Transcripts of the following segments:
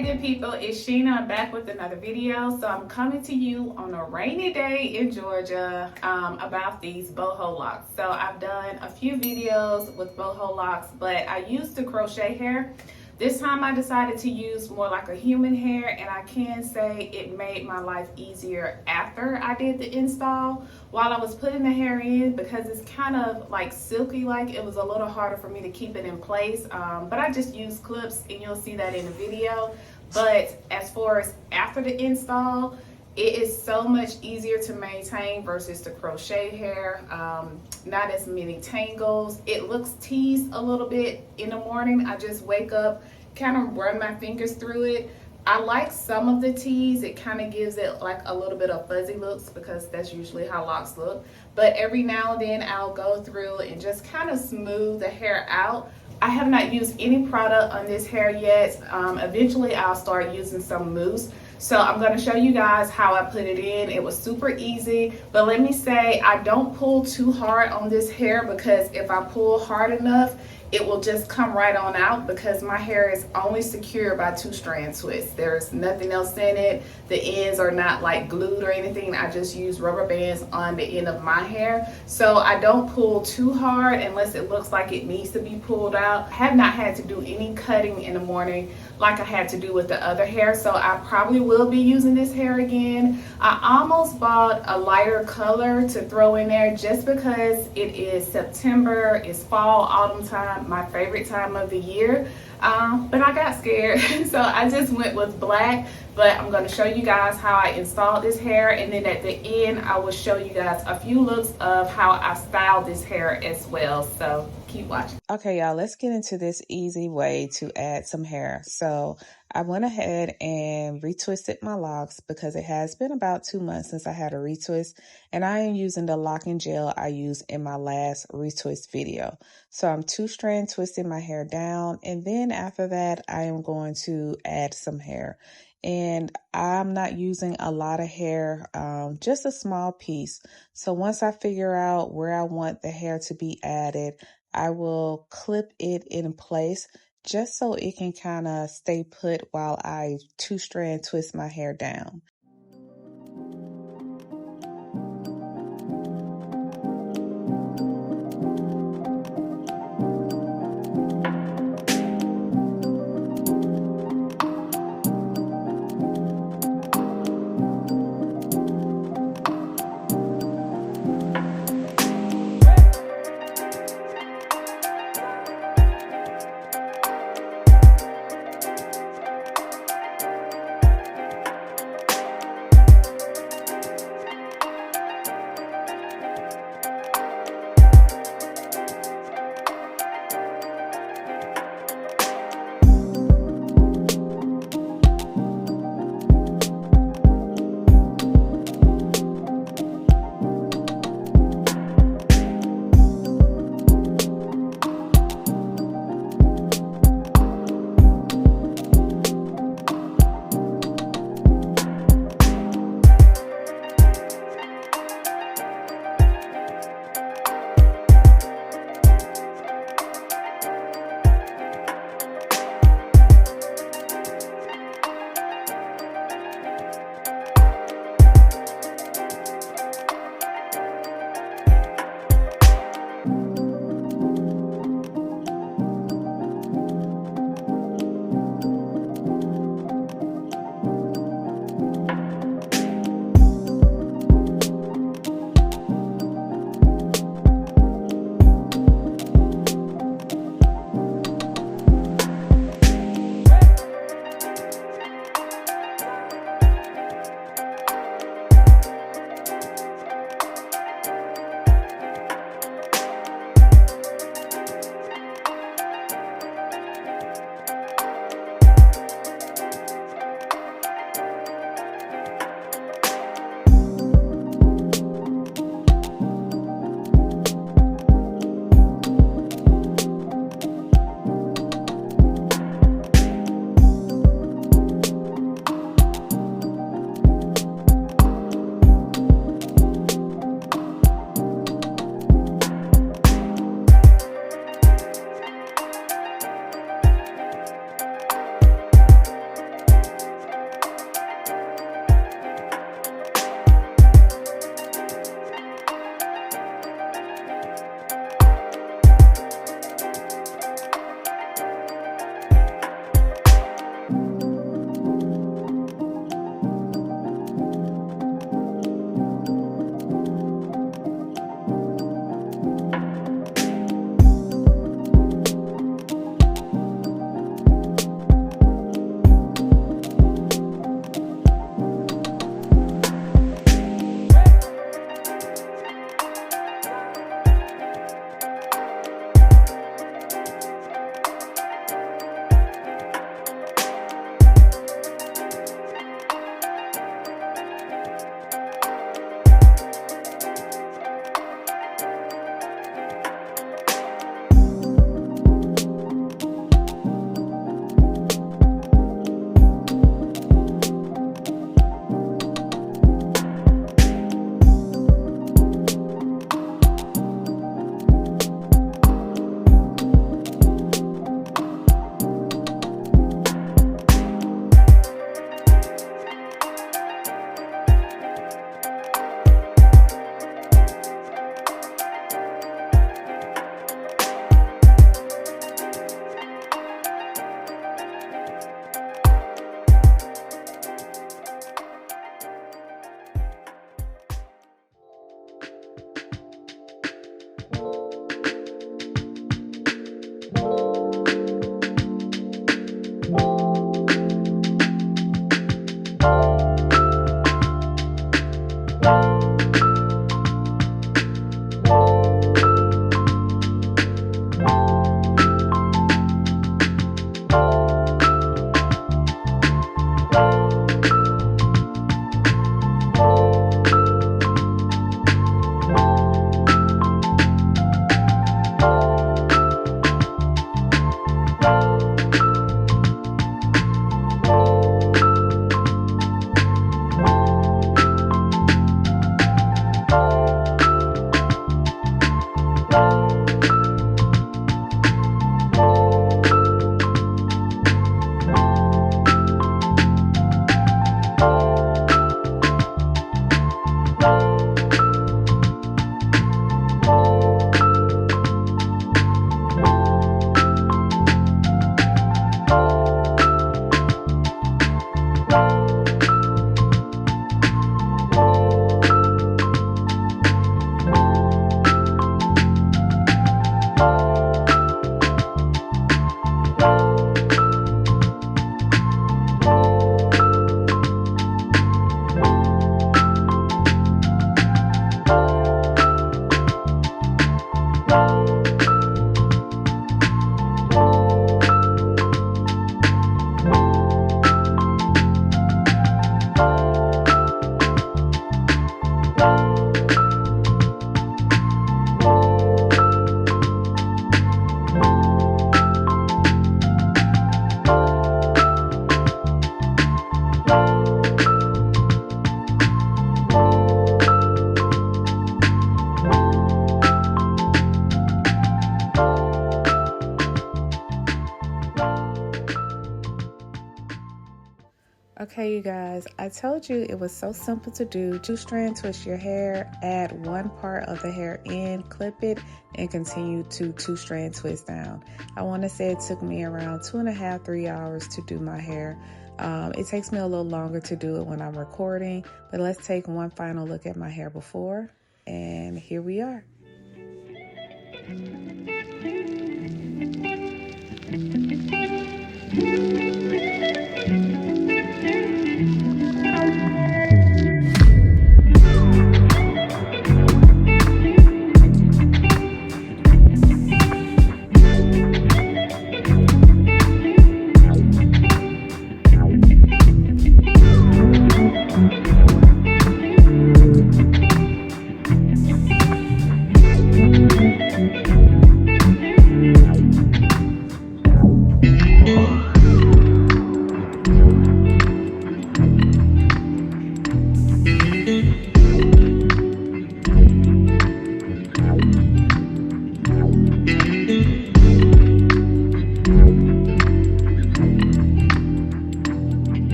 Hey good people, it's Sheena. I'm back with another video. So I'm coming to you on a rainy day in Georgia about these boho locks. So I've done a few videos with boho locks, but I used the crochet hair. This time I decided to use more like a human hair, and I can say it made my life easier after I did the install. While I was putting the hair in, because it's kind of like silky like, it was a little harder for me to keep it in place, but I just used clips and you'll see that in the video. But as far as after the install, it is so much easier to maintain versus the crochet hair. Not as many tangles. It looks teased a little bit in the morning. I just wake up, kind of run my fingers through it. I like some of the tease. It kind of gives it like a little bit of fuzzy looks because that's usually how locks look. But every now and then I'll go through and just kind of smooth the hair out. I have not used any product on this hair yet. Eventually I'll start using some mousse. So I'm going to show you guys how I put it in. It was super easy, but let me say I don't pull too hard on this hair, because if I pull hard enough, it will just come right on out, because my hair is only secured by 2 strand twists. There's nothing else in it. The ends are not like glued or anything. I just use rubber bands on the end of my hair. So I don't pull too hard unless it looks like it needs to be pulled out. I have not had to do any cutting in the morning like I had to do with the other hair, so I probably will be using this hair again. I almost bought a lighter color to throw in there just because it is September, it's fall, autumn time, my favorite time of the year. But I got scared, so I just went with black. But I'm going to show you guys how I installed this hair, and then at the end I will show you guys a few looks of how I styled this hair as well. So keep watching. Okay, y'all, let's get into this easy way to add some hair. So I went ahead and retwisted my locks because it has been about 2 months since I had a retwist, and I am using the locking gel I used in my last retwist video. So I'm 2 strand twisting my hair down, and then after that I am going to add some hair. And I'm not using a lot of hair, just a small piece. So once I figure out where I want the hair to be added, I will clip it in place just so it can kind of stay put while I 2 strand twist my hair down. Okay, you guys, I told you it was so simple to do. 2-strand twist your hair, add one part of the hair in, clip it, and continue to 2-strand twist down. I want to say it took me around 2.5 to 3 hours to do my hair. It takes me a little longer to do it when I'm recording, but let's take one final look at my hair before, and here we are.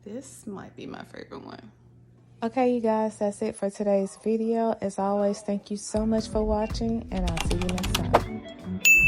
This might be my favorite one. Okay, you guys, that's it for today's video. As always, thank you so much for watching, and I'll see you next time.